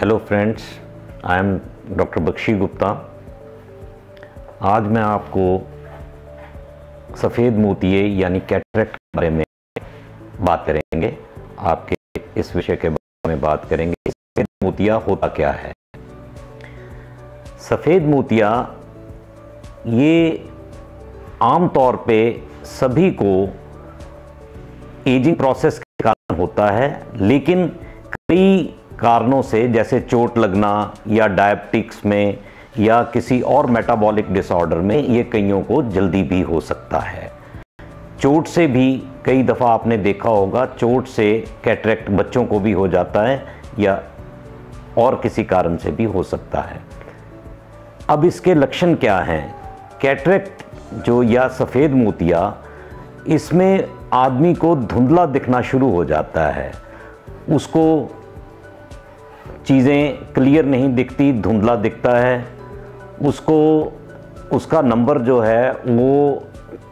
Hello friends, I am doctor Bakshi Gupta. आज मैं आपको सफ़ेद मोतिये यानी कैटरेक्ट के बारे में बात करेंगे। आपके इस विषय के बारे में बात करेंगे। सफ़ेद मोतिया होता क्या है? सफ़ेद मोतिया ये आम तौर पे सभी को एजिंग प्रोसेस के कारण होता है, लेकिन कई कारणों से जैसे चोट लगना या डायबिटिक्स में या किसी और मेटाबॉलिक डिसऑर्डर में ये कईयों को जल्दी भी हो सकता है। चोट से भी कई दफ़ा आपने देखा होगा, चोट से कैटरेक्ट बच्चों को भी हो जाता है या और किसी कारण से भी हो सकता है। अब इसके लक्षण क्या हैं? कैटरेक्ट जो या सफ़ेद मोतिया, इसमें आदमी को धुंधला दिखना शुरू हो जाता है। उसको चीज़ें क्लियर नहीं दिखती, धुंधला दिखता है। उसको उसका नंबर जो है वो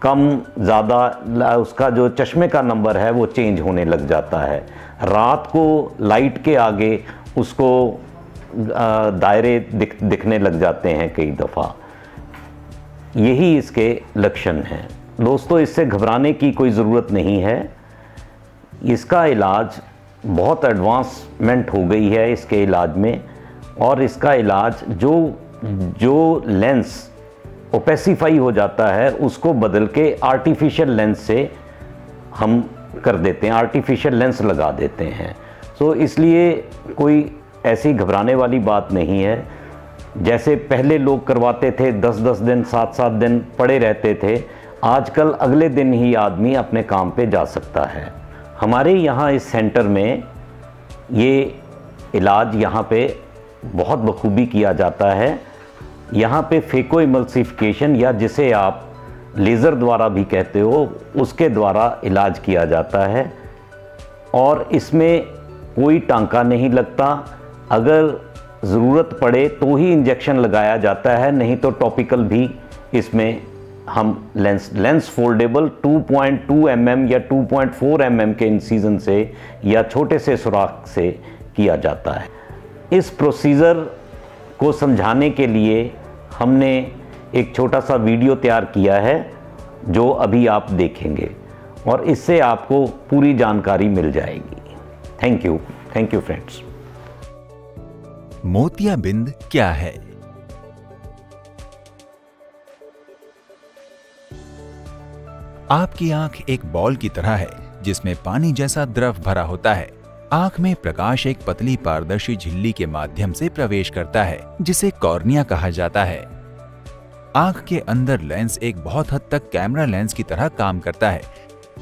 कम ज़्यादा, उसका जो चश्मे का नंबर है वो चेंज होने लग जाता है। रात को लाइट के आगे उसको दायरे दिखने लग जाते हैं कई दफ़ा। यही इसके लक्षण हैं। दोस्तों, इससे घबराने की कोई ज़रूरत नहीं है। इसका इलाज बहुत एडवांसमेंट हो गई है इसके इलाज में, और इसका इलाज जो लेंस ओपेसिफाई हो जाता है उसको बदल के आर्टिफिशियल लेंस से हम कर देते हैं, आर्टिफिशियल लेंस लगा देते हैं। तो इसलिए कोई ऐसी घबराने वाली बात नहीं है। जैसे पहले लोग करवाते थे, 10-10 दिन 7-7 दिन पड़े रहते थे, आजकल अगले दिन ही आदमी अपने काम पे जा सकता है। हमारे यहाँ इस सेंटर में ये इलाज यहाँ पे बहुत बखूबी किया जाता है। यहाँ पे फेको इमल्सिफिकेशन, या जिसे आप लेज़र द्वारा भी कहते हो, उसके द्वारा इलाज किया जाता है और इसमें कोई टांका नहीं लगता। अगर ज़रूरत पड़े तो ही इंजेक्शन लगाया जाता है, नहीं तो टॉपिकल भी इसमें हम लेंस फोल्डेबल 2.2 mm या 2.4 mm के इंसीजन से या छोटे से सुराख से किया जाता है। इस प्रोसीजर को समझाने के लिए हमने एक छोटा सा वीडियो तैयार किया है जो अभी आप देखेंगे, और इससे आपको पूरी जानकारी मिल जाएगी। Thank you friends. मोतियाबिंद क्या है? आपकी आंख एक बॉल की तरह है जिसमें पानी जैसा द्रव भरा होता है। आंख में प्रकाश एक पतली पारदर्शी झिल्ली के माध्यम से प्रवेश करता है जिसे कॉर्निया कहा जाता है। आंख के अंदर लेंस एक बहुत हद तक कैमरा लेंस की तरह काम करता है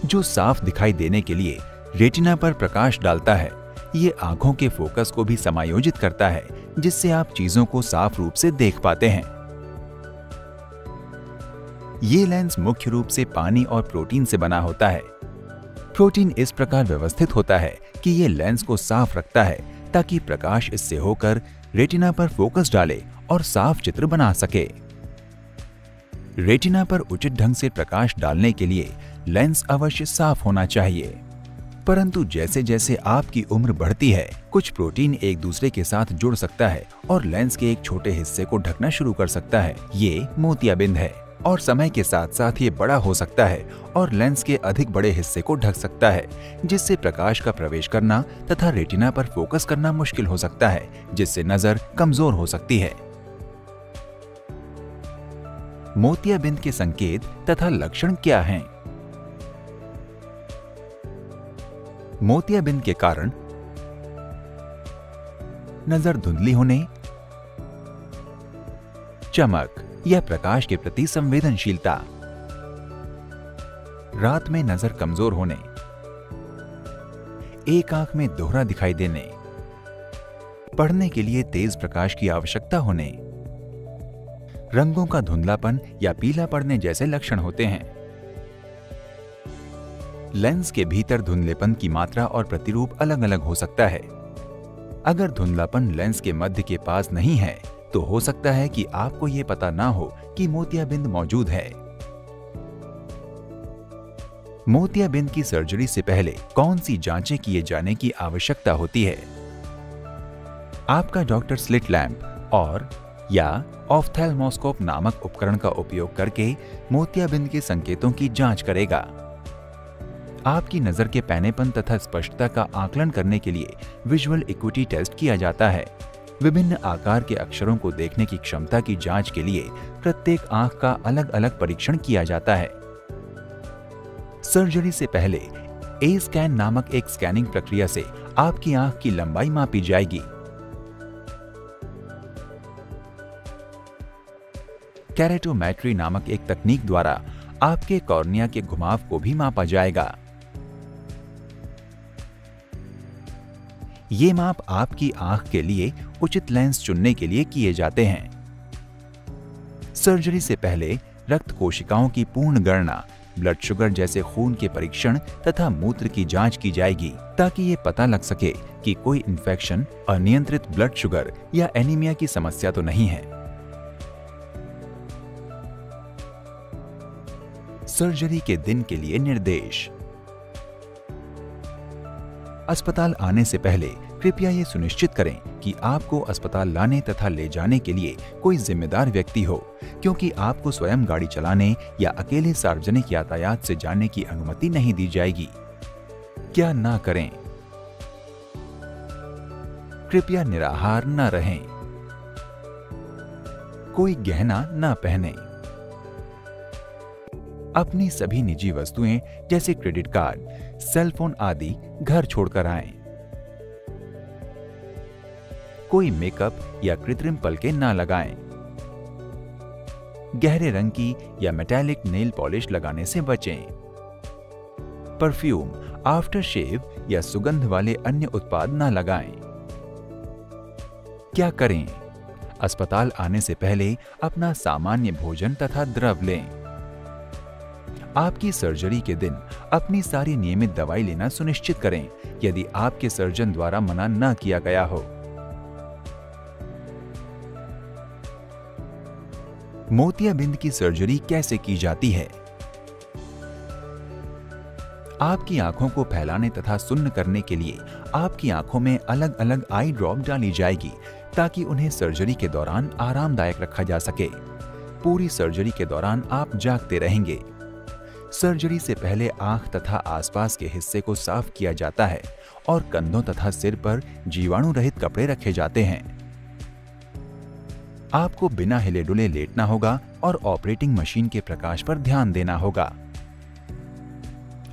जो साफ दिखाई देने के लिए रेटिना पर प्रकाश डालता है। ये आंखों के फोकस को भी समायोजित करता है जिससे आप चीजों को साफ रूप से देख पाते हैं। ये लेंस मुख्य रूप से पानी और प्रोटीन से बना होता है। प्रोटीन इस प्रकार व्यवस्थित होता है कि ये लेंस को साफ रखता है ताकि प्रकाश इससे होकर रेटिना पर फोकस डाले और साफ चित्र बना सके। रेटिना पर उचित ढंग से प्रकाश डालने के लिए लेंस अवश्य साफ होना चाहिए, परंतु जैसे जैसे आपकी उम्र बढ़ती है, कुछ प्रोटीन एक दूसरे के साथ जुड़ सकता है और लेंस के एक छोटे हिस्से को ढकना शुरू कर सकता है। ये मोतियाबिंद है और समय के साथ साथ ये बड़ा हो सकता है और लेंस के अधिक बड़े हिस्से को ढक सकता है, जिससे प्रकाश का प्रवेश करना तथा रेटिना पर फोकस करना मुश्किल हो सकता है, जिससे नजर कमजोर हो सकती है। मोतियाबिंद के संकेत तथा लक्षण क्या हैं? मोतियाबिंद के कारण नजर धुंधली होने, चमक या प्रकाश के प्रति संवेदनशीलता, रात में नजर कमजोर होने, एक आंख में दोहरा दिखाई देने, पढ़ने के लिए तेज प्रकाश की आवश्यकता होने, रंगों का धुंधलापन या पीला पड़ने जैसे लक्षण होते हैं। लेंस के भीतर धुंधलेपन की मात्रा और प्रतिरूप अलग अलग हो सकता है। अगर धुंधलापन लेंस के मध्य के पास नहीं है तो हो सकता है कि आपको ये पता ना हो कि मोतियाबिंद मौजूद है। मोतियाबिंद की सर्जरी से पहले कौन सी जांचें किए जाने की आवश्यकता होती है? आपका डॉक्टर स्लिट लैंप और या ऑफ्थैल्मोस्कोप नामक उपकरण का उपयोग करके मोतियाबिंद के संकेतों की जांच करेगा। आपकी नजर के पैनेपन तथा स्पष्टता का आकलन करने के लिए विजुअल एक्यूटी टेस्ट किया जाता है। विभिन्न आकार के अक्षरों को देखने की क्षमता की जांच के लिए प्रत्येक आंख का अलग अलग परीक्षण किया जाता है। सर्जरी से पहले ए स्कैन नामक एक स्कैनिंग प्रक्रिया से आपकी आंख की लंबाई मापी जाएगी। कैरेटोमेट्री नामक एक तकनीक द्वारा आपके कॉर्निया के घुमाव को भी मापा जाएगा। ये माप आपकी आंख के लिए उचित लेंस चुनने के लिए किए जाते हैं। सर्जरी से पहले रक्त कोशिकाओं की पूर्ण गणना, ब्लड शुगर जैसे खून के परीक्षण तथा मूत्र की जांच की जाएगी ताकि ये पता लग सके कि कोई इन्फेक्शन, अनियंत्रित ब्लड शुगर या एनीमिया की समस्या तो नहीं है। सर्जरी के दिन के लिए निर्देश। अस्पताल आने से पहले कृपया ये सुनिश्चित करें कि आपको अस्पताल लाने तथा ले जाने के लिए कोई जिम्मेदार व्यक्ति हो, क्योंकि आपको स्वयं गाड़ी चलाने या अकेले सार्वजनिक यातायात से जाने की अनुमति नहीं दी जाएगी। क्या ना करें? कृपया निराहार न रहें। कोई गहना न पहने। अपनी सभी निजी वस्तुएं जैसे क्रेडिट कार्ड, सेल फोन आदि घर छोड़कर आएं। कोई मेकअप या कृत्रिम पलकें ना लगाएं। गहरे रंग की या मेटालिक नेल पॉलिश लगाने से बचें। परफ्यूम, आफ्टर शेव या सुगंध वाले अन्य उत्पाद ना लगाएं। क्या करें? अस्पताल आने से पहले अपना सामान्य भोजन तथा द्रव लें। आपकी सर्जरी के दिन अपनी सारी नियमित दवाई लेना सुनिश्चित करें यदि आपके सर्जन द्वारा मना न किया गया हो। मोतियाबिंद की सर्जरी कैसे की जाती है? आपकी आंखों को फैलाने तथा सुन्न करने के लिए आपकी आंखों में अलग अलग आई ड्रॉप डाली जाएगी ताकि उन्हें सर्जरी के दौरान आरामदायक रखा जा सके। पूरी सर्जरी के दौरान आप जागते रहेंगे। सर्जरी से पहले आंख तथा आसपास के हिस्से को साफ किया जाता है और कंधों तथा सिर पर जीवाणु रहित कपड़े रखे जाते हैं। आपको बिना हिले डुले लेटना होगा और ऑपरेटिंग मशीन के प्रकाश पर ध्यान देना होगा।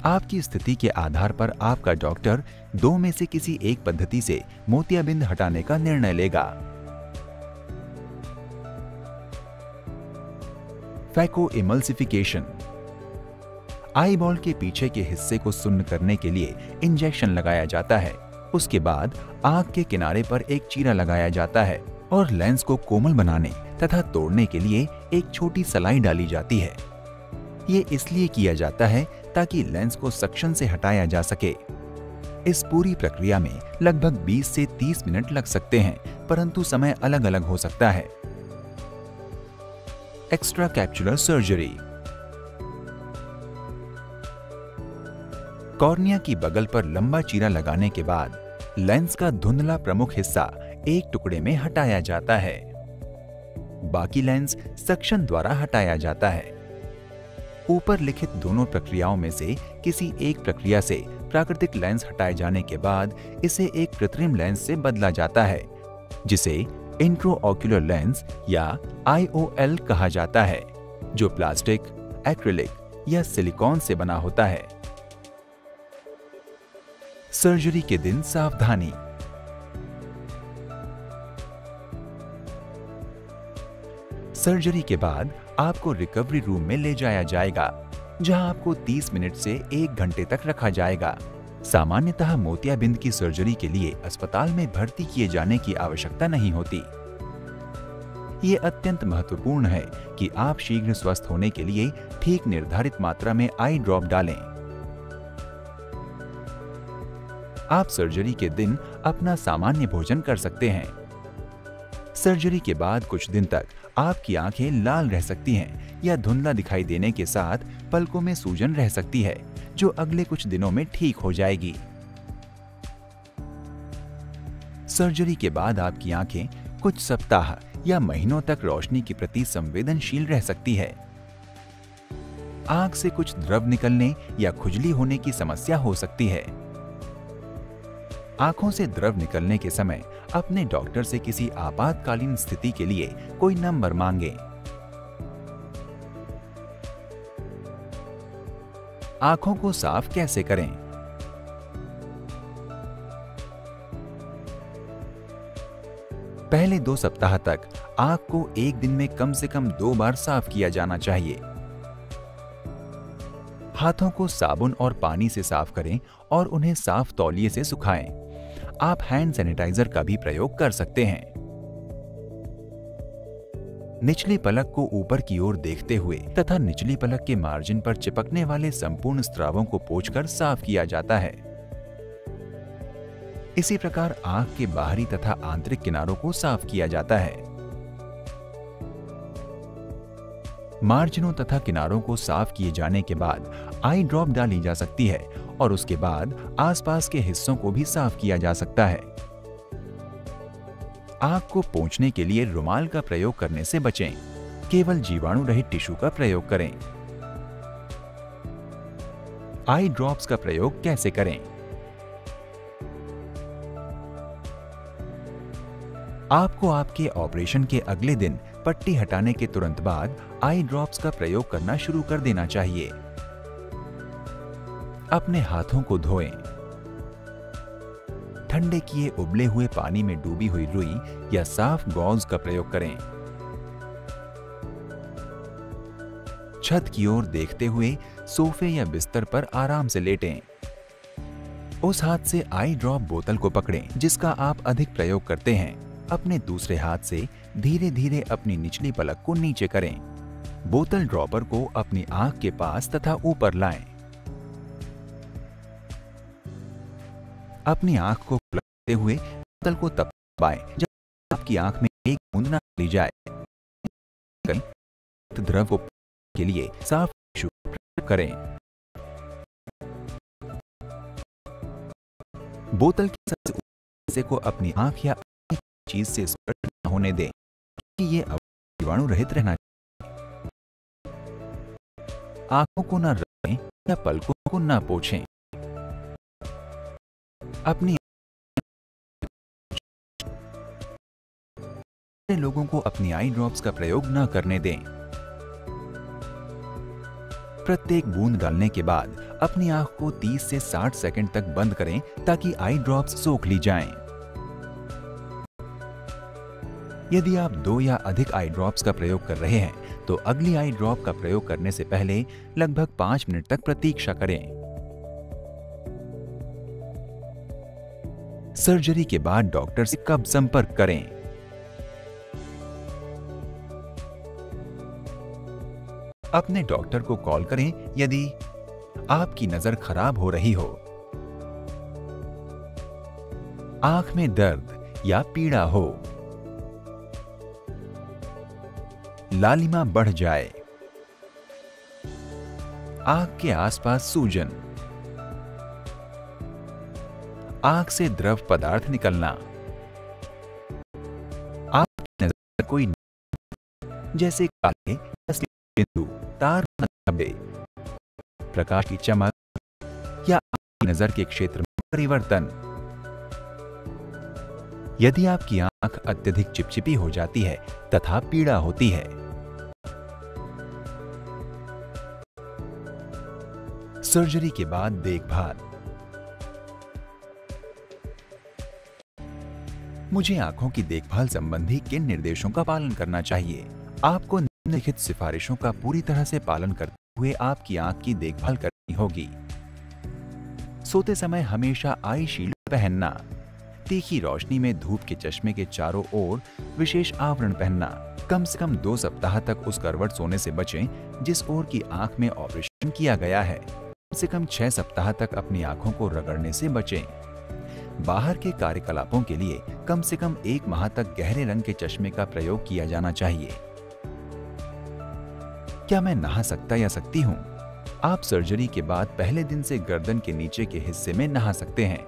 आपकी स्थिति के आधार पर आपका डॉक्टर दो में से किसी एक पद्धति से मोतियाबिंद हटाने का निर्णय लेगा। Phaco emulsification. आई बॉल के पीछे के हिस्से को सुन्न करने के लिए इंजेक्शन लगाया जाता है। उसके बाद आंख के किनारे पर एक चीरा लगाया जाता है और लेंस को कोमल बनाने तथा तोड़ने के लिए एक छोटी सलाई डाली जाती है। ये इसलिए किया जाता है ताकि लेंस को सक्शन से हटाया जा सके। इस पूरी प्रक्रिया में लगभग 20 से 30 मिनट लग सकते हैं, परंतु समय अलग अलग हो सकता है। Extra capsular surgery. कॉर्निया की बगल पर लंबा चीरा लगाने के बाद लेंस का धुंधला प्रमुख हिस्सा एक टुकड़े में हटाया जाता है। बाकी लेंस सक्शन द्वारा हटाया जाता है। ऊपर लिखित दोनों प्रक्रियाओं में से किसी एक प्रक्रिया से प्राकृतिक लेंस हटाए जाने के बाद इसे एक कृत्रिम लेंस से बदला जाता है, जिसे इंट्राओक्यूलर लेंस या IOL कहा जाता है, जो प्लास्टिक, एक्रिलिक या सिलिकॉन से बना होता है। सर्जरी के दिन सावधानी। सर्जरी के बाद आपको रिकवरी रूम में ले जाया जाएगा, जहां आपको 30 मिनट से 1 घंटे तक रखा जाएगा। सामान्यतः मोतियाबिंद की सर्जरी के लिए अस्पताल में भर्ती किए जाने की आवश्यकता नहीं होती। ये अत्यंत महत्वपूर्ण है कि आप शीघ्र स्वस्थ होने के लिए ठीक निर्धारित मात्रा में आई ड्रॉप डालें। आप सर्जरी के दिन अपना सामान्य भोजन कर सकते हैं। सर्जरी के बाद कुछ दिन तक आपकी आंखें लाल रह सकती हैं या धुंधला दिखाई देने के साथ पलकों में सूजन रह सकती है, जो अगले कुछ दिनों में ठीक हो जाएगी। सर्जरी के बाद आपकी आंखें कुछ सप्ताह या महीनों तक रोशनी के प्रति संवेदनशील रह सकती है। आंख से कुछ द्रव निकलने या खुजली होने की समस्या हो सकती है। आंखों से द्रव निकलने के समय अपने डॉक्टर से किसी आपातकालीन स्थिति के लिए कोई नंबर मांगें। आंखों को साफ कैसे करें? पहले 2 सप्ताह तक आंख को एक दिन में कम से कम 2 बार साफ किया जाना चाहिए। हाथों को साबुन और पानी से साफ करें और उन्हें साफ तौलिए से सुखाएं। आप हैंड सैनिटाइजर का भी प्रयोग कर सकते हैं। निचली पलक को ऊपर की ओर देखते हुए तथा निचली पलक के मार्जिन पर चिपकने वाले संपूर्ण स्रावों को पोंछकर साफ किया जाता है। इसी प्रकार आंख के बाहरी तथा आंतरिक किनारों को साफ किया जाता है। मार्जिनों तथा किनारों को साफ किए जाने के बाद आई ड्रॉप डाली जा सकती है और उसके बाद आसपास के हिस्सों को भी साफ किया जा सकता है। आंख को पोंछने के लिए रुमाल का प्रयोग करने से बचें। केवल जीवाणु रहित टिश्यू का प्रयोग करें। आई ड्रॉप्स का प्रयोग कैसे करें? आपको आपके ऑपरेशन के अगले दिन पट्टी हटाने के तुरंत बाद आई ड्रॉप्स का प्रयोग करना शुरू कर देना चाहिए। अपने हाथों को धोएं। ठंडे किए उबले हुए पानी में डूबी हुई रुई या साफ गौज का प्रयोग करें। छत की ओर देखते हुए सोफे या बिस्तर पर आराम से लेटें। उस हाथ से आई ड्रॉप बोतल को पकड़ें जिसका आप अधिक प्रयोग करते हैं। अपने दूसरे हाथ से धीरे धीरे अपनी निचली पलक को नीचे करें। बोतल ड्रॉपर को अपनी आंख के पास तथा ऊपर लाएं। अपनी आंख को पलटते हुए बोतल को तब दबाएं जब आपकी आंख में एक बूंद न ली जाए। द्रव को के लिए साफ टिश्यू प्रयोग करें। बोतल के सबसे ऊपर हिस्से को अपनी आंख या चीज से स्पर्श न होने दें कि ये जीवाणु रहित रहना चाहिए। आंखों को न रगड़ें या पलकों को न पोंछें। अपनी लोगों को अपनी आई ड्रॉप्स का प्रयोग न करने दें। प्रत्येक बूंद डालने के बाद अपनी आंख को 30 से 60 सेकंड तक बंद करें ताकि आई ड्रॉप्स सोख ली जाएं। यदि आप 2 या अधिक आई ड्रॉप्स का प्रयोग कर रहे हैं तो अगली आई ड्रॉप का प्रयोग करने से पहले लगभग 5 मिनट तक प्रतीक्षा करें। सर्जरी के बाद डॉक्टर से कब संपर्क करें? अपने डॉक्टर को कॉल करें यदि आपकी नजर खराब हो रही हो, आंख में दर्द या पीड़ा हो, लालिमा बढ़ जाए, आंख के आसपास सूजन, आंख से द्रव पदार्थ निकलना, आंख की नजर कोई जैसे काले बिंदु, तार, धब्बे, प्रकाश की चमक या आपकी नजर के क्षेत्र में परिवर्तन। यदि आपकी आंख अत्यधिक चिपचिपी हो जाती है तथा पीड़ा होती है। सर्जरी के बाद देखभाल। मुझे आंखों की देखभाल संबंधी किन निर्देशों का पालन करना चाहिए? आपको निम्नलिखित सिफारिशों का पूरी तरह से पालन करते हुए आपकी आंख की देखभाल करनी होगी। सोते समय हमेशा आई शील्ड पहनना। तीखी रोशनी में धूप के चश्मे के चारों ओर विशेष आवरण पहनना। कम से कम 2 सप्ताह तक उस करवट सोने से बचें जिस ओर की आंख में ऑपरेशन किया गया है। कम से कम 6 सप्ताह तक अपनी आंखों को रगड़ने से बचें। बाहर के कार्यकलापों के लिए कम से कम 1 माह तक गहरे रंग के चश्मे का प्रयोग किया जाना चाहिए। क्या मैं नहा सकता या सकती हूँ? आप सर्जरी के बाद पहले दिन से गर्दन के नीचे के हिस्से में नहा सकते हैं।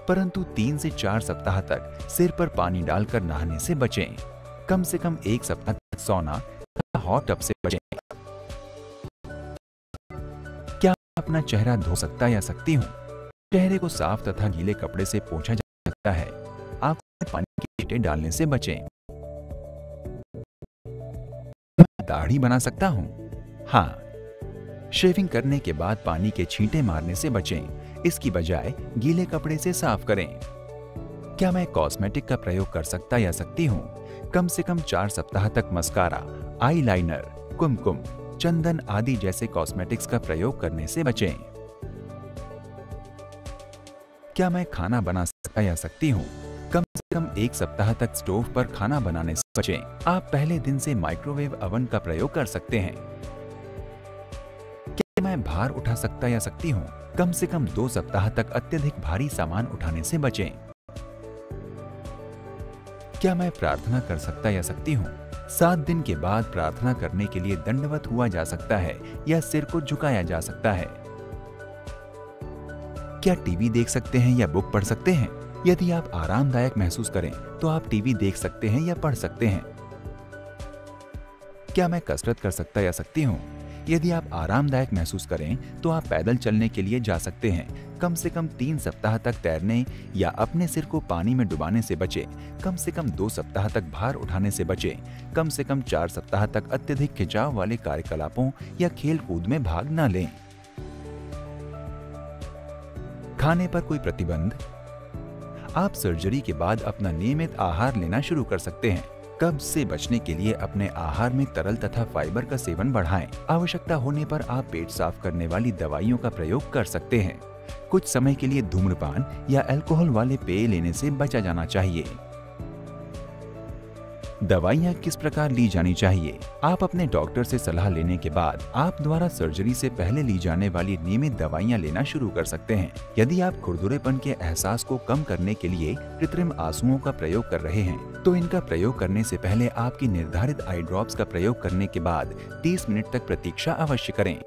परंतु 3 से 4 सप्ताह तक सिर पर पानी डालकर नहाने से बचें। कम से कम 1 सप्ताह तक सौना तथा हॉट टब से बचें। क्या अपना चेहरा धो सकता या सकती हूँ? चेहरे को साफ तथा गीले कपड़े से पोंछा जा सकता है। आप पानी की छींटे डालने से बचें। दाढ़ी बना सकता हूँ? हाँ, शेविंग करने के बाद पानी के छींटे मारने से बचें। इसकी बजाय गीले कपड़े से साफ करें। क्या मैं कॉस्मेटिक का प्रयोग कर सकता या सकती हूँ? कम से कम 4 सप्ताह तक मस्कारा, आईलाइनर, कुमकुम, चंदन आदि जैसे कॉस्मेटिक्स का प्रयोग करने से बचें। क्या मैं खाना बना सकता या सकती हूँ? कम से कम 1 सप्ताह तक स्टोव पर खाना बनाने से बचें। आप पहले दिन से माइक्रोवेव ओवन का प्रयोग कर सकते हैं। क्या मैं भार उठा सकता या सकती हूँ? कम से कम 2 सप्ताह तक अत्यधिक भारी सामान उठाने से बचें। क्या मैं प्रार्थना कर सकता या सकती हूँ? 7 दिन के बाद प्रार्थना करने के लिए दंडवत हुआ जा सकता है या सिर को झुकाया जा सकता है। क्या टीवी देख सकते हैं या बुक पढ़ सकते हैं? यदि आप आरामदायक महसूस करें तो आप टीवी देख सकते हैं या पढ़ सकते हैं। क्या मैं कसरत कर सकता या सकती हूँ? यदि आप आरामदायक महसूस करें तो आप पैदल चलने के लिए जा सकते हैं। कम से कम 3 सप्ताह तक तैरने या अपने सिर को पानी में डुबाने से बचें। कम से कम 2 सप्ताह तक भार उठाने से बचें। कम से कम 4 सप्ताह तक अत्यधिक खिंचाव वाले कार्यकलापों या खेल कूद में भाग न लें। खाने पर कोई प्रतिबंध? आप सर्जरी के बाद अपना नियमित आहार लेना शुरू कर सकते हैं। कब्ज से बचने के लिए अपने आहार में तरल तथा फाइबर का सेवन बढ़ाएं। आवश्यकता होने पर आप पेट साफ करने वाली दवाइयों का प्रयोग कर सकते हैं। कुछ समय के लिए धूम्रपान या अल्कोहल वाले पेय लेने से बचा जाना चाहिए। दवाइयाँ किस प्रकार ली जानी चाहिए? आप अपने डॉक्टर से सलाह लेने के बाद आप द्वारा सर्जरी से पहले ली जाने वाली नियमित दवाइयाँ लेना शुरू कर सकते हैं। यदि आप खुरदुरेपन के एहसास को कम करने के लिए कृत्रिम आंसुओं का प्रयोग कर रहे हैं तो इनका प्रयोग करने से पहले आपकी निर्धारित आई ड्रॉप्स का प्रयोग करने के बाद 30 मिनट तक प्रतीक्षा अवश्य करें।